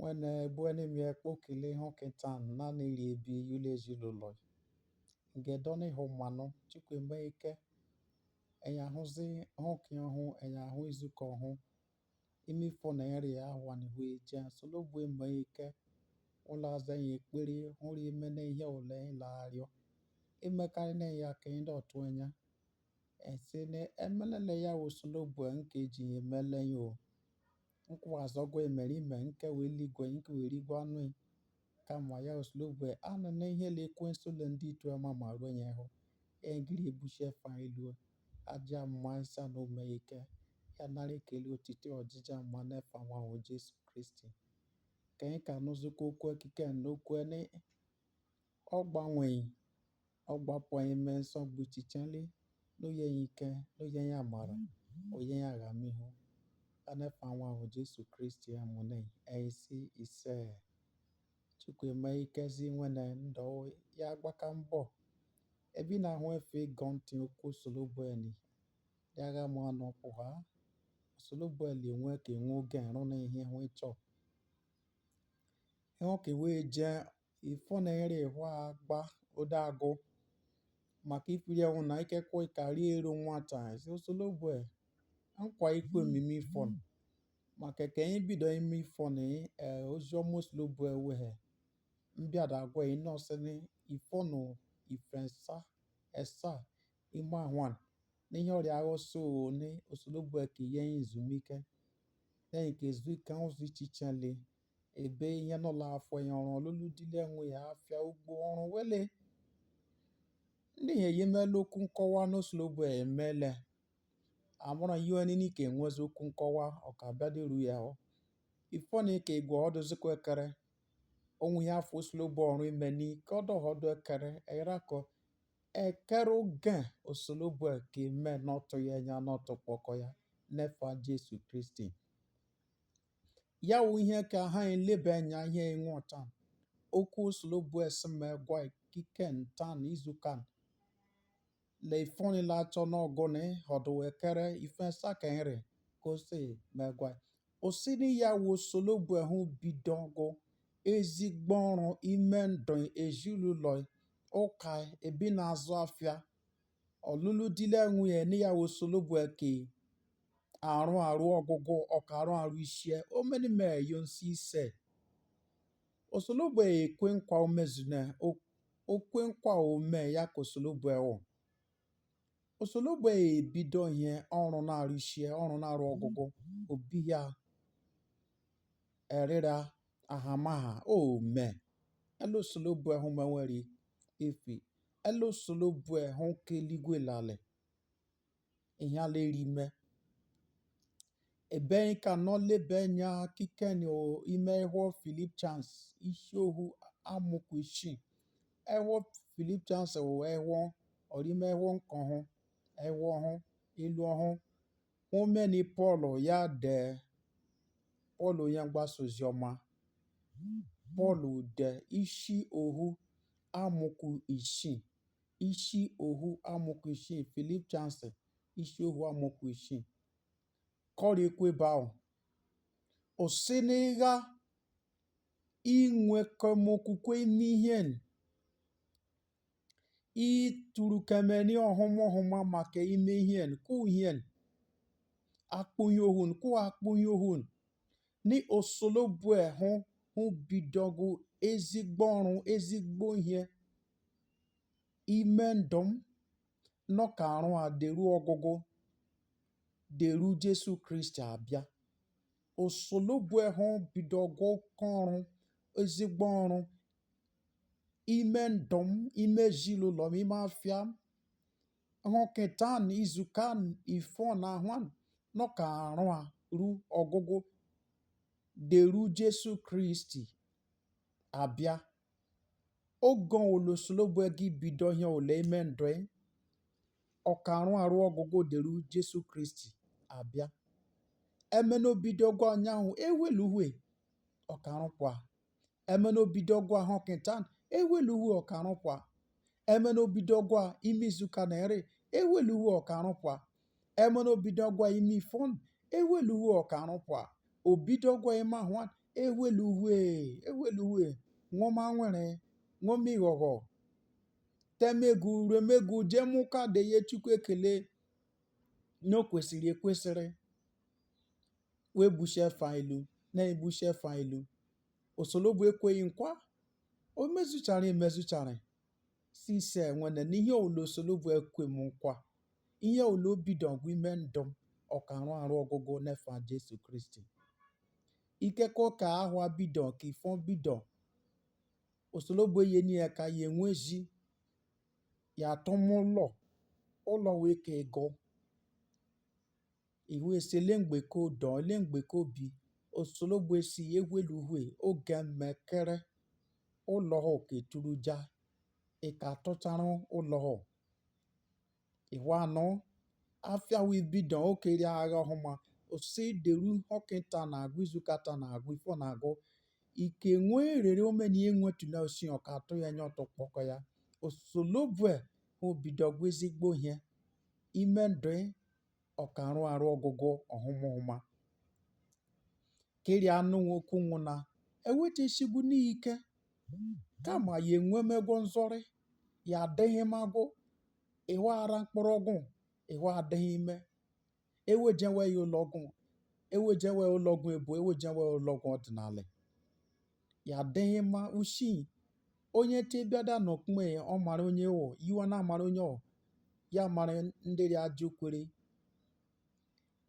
Nwene buene mi ekpokele honketan nani liebi yule ziluloi. Ngedoni homano chikwe meike enya huzi honki ohu enya hu izuko ohu imi fona eri ahwani hueja solobue meike ula zenye ekpere huri mene ihe ole ilario imekari ne ya kendo twenya esene emelele ya wosolobue nkeji emele yo nkwa azogwe emerime nke weligwe nke werigwe anui kama ya oslobwe anane ihe lekwensu le ndị itu ama marwenye ho engiri ebushe fa ilu aja maisa no meike ya nari kele otite ojija mane fa wa o Jesu Kristi ken ka nuzuko kwe kike no kwene ogbapo ime nso gbuchichenli no ye ike no ye ya mara o ye ya gamihu ane fa wa o Jesu Kristi amune eisi ise chukwe meikezi nwene ndo ya gbaka mbọ ebi na hụ efe gonti okwu solobweni ya ga mụ anọ pụha solobweni enwe ka enwe oge arụ na ihe hụ ịchọ ịhụ ka wee je ifo na ere hwa agba odago maka ifiri ewu na ike kwa ikari eru nwata esi solobwe nkwa ikwe mimi fon maka ka enyi bido imi fon ozi ọmụ solobwe wehe mbiada agwa inosini ifono ifensa esa ima hwan n'ihe ọrịa aghọsọ ni osologbu eke ihe izumike lẹ́yìn ke zuike ụzọ ichichele ebe ihe nọla afọ ya ọrụ ọlụlụ dile enwe ya afịa ugbo ọrụ wele ndị ihe yemele okwu nkọwa n'osologbu emele amụrụ ihe nini ka enwezi okwu nkọwa ọkabiadiru ya ọ ifoni ka igwe ọdụzikwa ekere onwe ya afọ osologbu ọrụ imeni ka ọdọhọdọ ekere erako ekere oge osologbu eke me n'ọtụ ya nya n'ọtụ kpọkọ ya nefa Jesu Kristi ya wụ ihe ka ha elebe anya ihe enweta okwu osologbu eseme gwa kike ntan izukan le ifoni la achọ n'ọgụni ọdụ ekere ifensa ka nri kose megwa osini ya wụ osologbu ehụ bidogụ ezigbo ọrụ ime ndụ ezinụlọ ụka ebi na-azụ afịa ọlụlụ dile nwunye ni ya osologbu eke arụ ọgụgụ ọka arụ ishie omenime yo nsi ise osologbu ekwe nkwa omezune okwe nkwa ome ya ka osologbu ewo osologbu ebido ihe ọrụ na-arụ ishie ọrụ na-arụ ọgụgụ obi ya erira ahamaha ome elo osologbu ehụ menwere efi elo osologbu ehụ keligwe lale ihe ala erime ebe ka nọ lebe nya kikeni o ime ehụ Philip Chance isi ohu amụkwu ishi ehụ Philip Chance o ehụ orime ehụ nkọhụ ehụ ọhụ ilu ọhụ omeni Paul ya de Paul ya mgbasa oziọma Paul de ishi ohu amụkwu ishi ohu amụkwu ishi Philip Chance ishi ohu amụkwu ishi kọrọ ekwe bao osinigha inwekomokwukwe n'ihe ituru kemeni ọhụma maka ime ihe kuhie akpụnye ohun ku akpụnye ohun ni osologbu ehụ hụ bidogụ ezigbo ọrụ ezigbo ihe ime ndụm nọka arụ a deru ọgụgụ deru Jesu Kristi abịa osologbu ehụ bidogụ ọrụ ezigbo ọrụ ime ndụm ime ezinụlọ m ime afịa hụketan izukan ifo na ahwan nọka arụ a ru ọgụgụ deru Jesu Kristi abịa ogo ole osologbu egi bido ihe ole ime ndụ ọka arụ ọgụgụ deru Jesu Kristi abịa emena obidogo anyanwụ eweluwe ọka arụkwa emena obidogo ahụketan eweluwe ọka arụkwa emena obidogo imizuka na ere eweluwe ọka arụkwa emena obidogo ime ifon eweluwe ọka arụkwa obidogo ime ahwan eweluwe eweluwe ṅụma nwere ṅụma ịghọghọ temegu remegu jemuka deye Chukwu ekele na o kwesịrị ekwesịrị wee bushefa ilu na-ebushefa ilu osologbu ekweghị nkwa o mezuchara emezuchara si ise nwene n'ihe olo osologbu ekwe m nkwa ihe olo bido ọgwụ ime ndụ m ọkarụ arụ ọgụgụ n'efa Jesu Kristi ikekọ ka ahụ bido ka ifo bido osologbu eyeni ya ka ya enwezi ya atụm ụlọ wee ka ego iwe esi lemgbe ka ụdọ lemgbe ka obi osologbu esi egweluhue oge mmekere ụlọ ha keturuja ịka tụchara ụlọ ha iwe anọ afia wee bido okeri agha ọhụma osi deru ọkịta na-agụ izukata na-agụ ifo na-agụ ike nwee rere omeni enwetu na osi ọka atụ ya nye ọtọ kpọkọ ya osologbu obido gwa ezigbo ihe ime ndụ ọkarụ arụ ọgụgụ ọhụma keri anụ nwoke nwụna eweta esigbu n'ike kama ya enwe megwo nzọrị ya adịghị magụ iwe ara mkpọrọgwụ iwe adịghị ime ewejewe ya ụlọgwụ ewejewe ụlọgwụ ebu ewejewe ụlọgwụ ọdịnala ya adịghị ma ushi onye tebiada n'okpukpe ọ mara onye ọ yiwe na amara onye ọ ya mara ndịrị ajọ kwere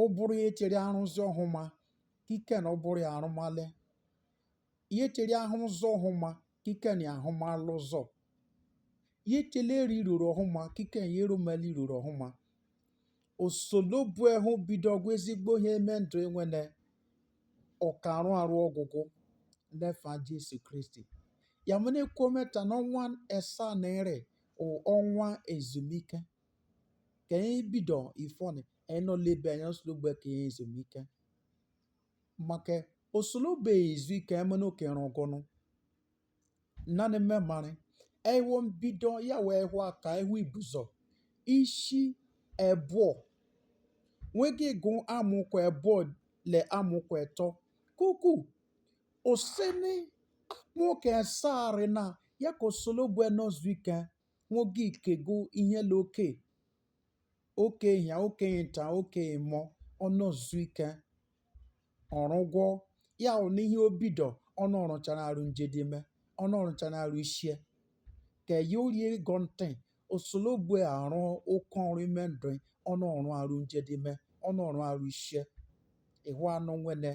ọ bụrụ ya echere arụzi ọhụma kike na ọ bụrụ ya arụmale ihe chere ahụzọ ọhụma kike na ahụmalụzọ ihe chele eri ruru ọhụma kike ya erumeli ruru ọhụma osologbu ehụ bido ọgwụ ezigbo ihe eme ndụ enwene ọkarụ arụ ọgụgụ n'efa Jesu Kristi ya mene kwuo meta n'ọnwa asaa na ire ọnwa ezumike ka anyị bido ifoni anyị nọ lebe anya osologbu ka ya ezumike maka osologbu ezu ike emene okere ọgọnụ nani memari ewo mbido ya wee hụ aka ewu ibuzọ ishi ebuo nwegi gụ amụkwa ebuo le amụkwa eto kuku oseni nwoke esari na ya ka osologbu enozu ike nwogi ikego ihe la oke ya oke nta oke imo ọnọzu ike ọrụgwọ ya ọ n'ihe obido ọnụ ọrụchara arụ njedeme ọnụ ọrụchara arụ ishie ka ya orie gọnte osologbu arụ oke ọrụ ime ndụ ọnụ ọrụ arụ njedeme ọnụ ọrụ arụ ishie ihu anụ nwene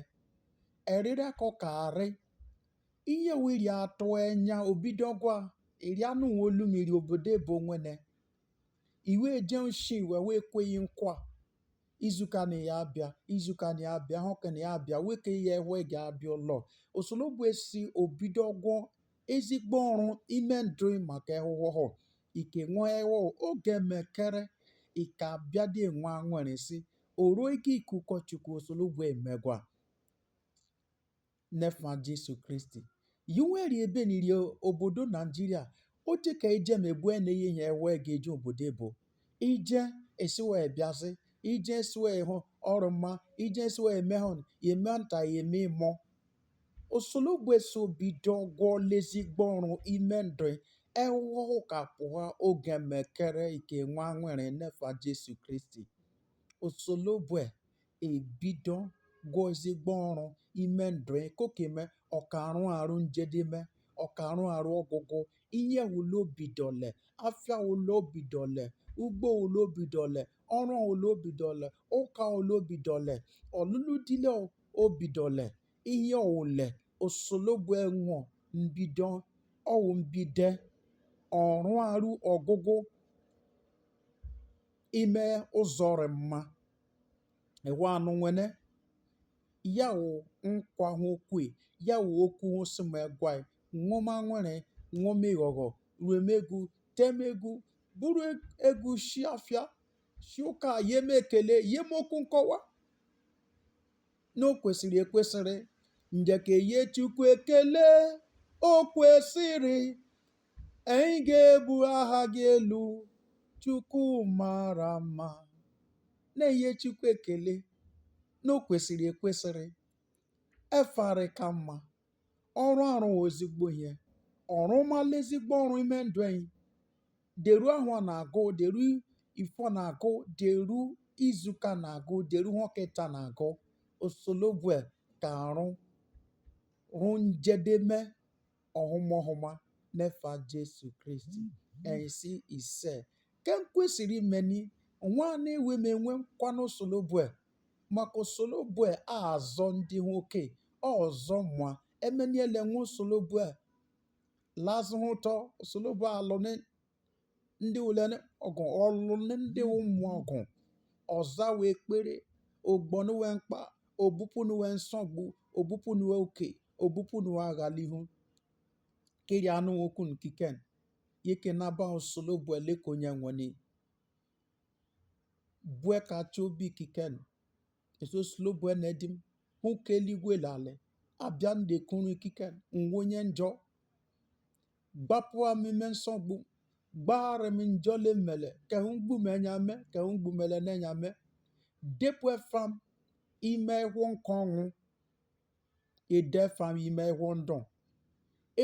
eriri akọ ka arị ihe wiri atụ enya obido gwa iri anụ olu mmiri obodo ebo nwene iwe je nshi iwe wee kweghị nkwa izuka na ya abịa izuka na ya abịa họka na ya abịa weke ya ewe ga abịa ụlọ osologbu esi obido gwọ ezigbo ọrụ ime ndụ maka ehụhụ ike nwe ewo oge mekere ike abịa dị nwa nwere si oruo ike ikụkọchukwu osologbu emegwa nefa Jesu Kristi yiweri ebe niri obodo Naijiria oche ka ije megbu eneye ya ewe ga-eje obodo ebo ije esiwe bịazi ije esiwe hụ ọrụ mma ije esiwe emehụ eme nta eme imo osologbu eso bido gwọla ezigbo ọrụ ime ndụ ehụhụ ka pụha oge mekere ike nwa nwere nefa Jesu Kristi osologbu ebido gwọ ezigbo ọrụ ime ndụ kokeme ọkarụ arụ njedeme ọkarụ arụ ọgụgụ ihe ulo bidole afia ulo bidole ugbo ulo bidole ọrụ ulo bidole ụka ulo bidole ọlụlụ dile obidole ihe ole osologbu enwo mbido ọwụ mbide ọrụ arụ ọgụgụ ime ụzọrị mma ewe anụ nwene yawo nkwa nwokwe yawo okwu osimegwa nwoma nwere nwoma ịghọghọ ruemegu temegu bụrụ egwu shiafia shiụka yem ekele yem okwu nkọwa na o kwesịrị ekwesịrị njeke ye Chukwu ekele o kwesịrị anyị ga-ebu aha gị elu Chukwu mara mma na-enye Chukwu ekele na o kwesịrị ekwesịrị efere ka mma. Ọrụ arụ ezigbo ihe. Ọrụ mala ezigbo ọrụ ime ndụ anyị. Deru ahụ a na-agụ, deru ifo na-agụ, deru izuka na-agụ, deru họkịta na-agụ. Osolobue ka arụ rụ njedeme ọhụma n'efa Jesu Kristi. Ensi ise. Ke kwesịrị imeni nwa na-ewe m enwe nkwanụ osolobue maka osolobue azọ ndị nwoke ọzọ mụa emeniele nwa osolobue lazụ ụtọ osolobue alụne ndị ulene ọgụ ọlụne ndị ụmụ ọgụ ọza wee kpere ogbonu wee mkpa obupunu wee nsogbu obupunu wee oke obupunu wee aghalihu kiri anụ nwoke nkiken yeke naba osolobue lekonye nwene bue kacha obi kiken eso osolobue na-edim hụka eluigwe lale abịa ndekuru kiken nwonye njọ gbapụ amime nsogbu gbara m njọ le mele kehu mgbumenya me kehu mgbumele nenya me depu efam ime ịhụ nke ọnwụ ede efam ime ịhụ ndụ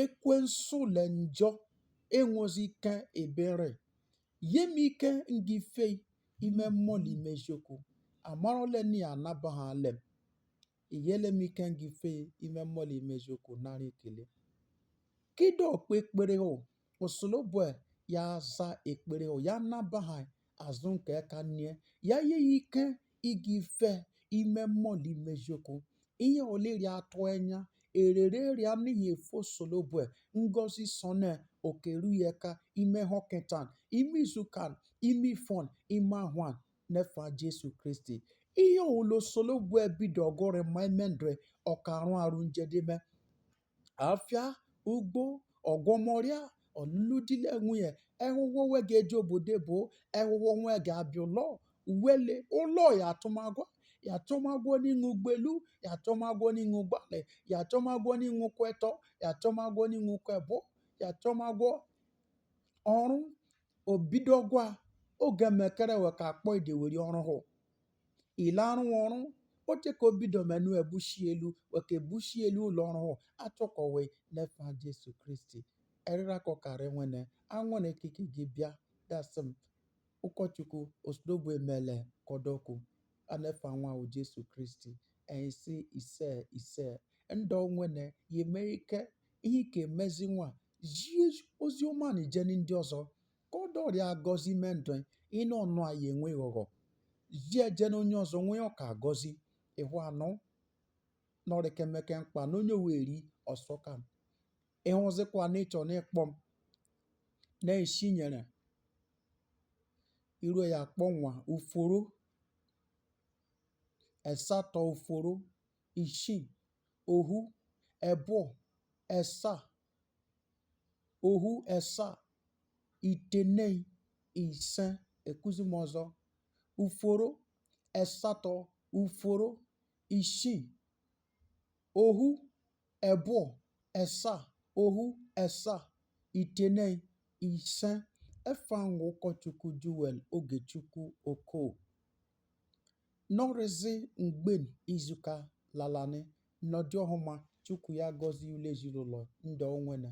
ekwensu le njọ enwozi ike ebere yemike ngife ime mmụọ imejioku amarole ni anabaha alem iyelemike ngife ime mmụọ imejioku nara ekele kido okpe ekpere ho osolobue ya za ekpere ho ya nabaha azụ nke ka nie ya ye ike igife ime mmụọ imejioku ihe oleri atụ enya erere ria n'ihi efo osolobue ngozi sone okeru yeka ime hoketan ime izukan ime ifon ime ahwan nefa Jesu Kristi ihe olo osolobue bido ọgọrọ ma emendre ọkarụ arụ njedeme afia ugbo ọgwọmọrịa ọlụlụdile nwunye ehụhụ wege eje obodo bụ ehụhụ nwege abịa ụlọ wele ụlọ ya atụmagwọ n'ịṅụ ụgbelu ya atụmagwọ n'ịṅụ ụgbọala ya atụmagwọ n'ịṅụ kwetọ ya atụmagwọ n'ịṅụ kwebo ya atụmagwọ ọrụ obidogwa oge mekere we ka akpọ ideweri ọrụ hụ ile arụ ọrụ oche ka obido menu ebushi elu weke ebushi elu ụlọ ọrụ hụ achọkọwe nefa Jesu Kristi erira kọkara nwene anwere ekike gị bịa dasịm ụkọchukwu osolobue mele kodoku anefa nwa Jesu Kristi ensi ise ndọ nwene yeme ike ihe ike emezi nwa zie oziọma na ijeni ndị ọzọ ka ọ dọrịa agọzi ime ndụ ịnụ ọnụ anyị enwe ghọghọ zie jena onye ọzọ nwee ọka agọzi ịhụ anọ nọrịkemeke mkpa na onye weri ọsọka ịhụzikwa n'ịchọ n'ịkpọm na-esi nyere iru ya akpọ nwa uforo esatọ uforo isii ohu ebuo esa ohu esa itenei ise ekuzim ọzọ uforo esatọ uforo isii ohu ebuo esa ohu esa itenei ise efanwụ ụkọchukwu Joel Ogechukwu Oko nọrịzi mgben izuka lalani nọdị ọhụma chukwu ya gọzie ule ezinụlọ ndị onwene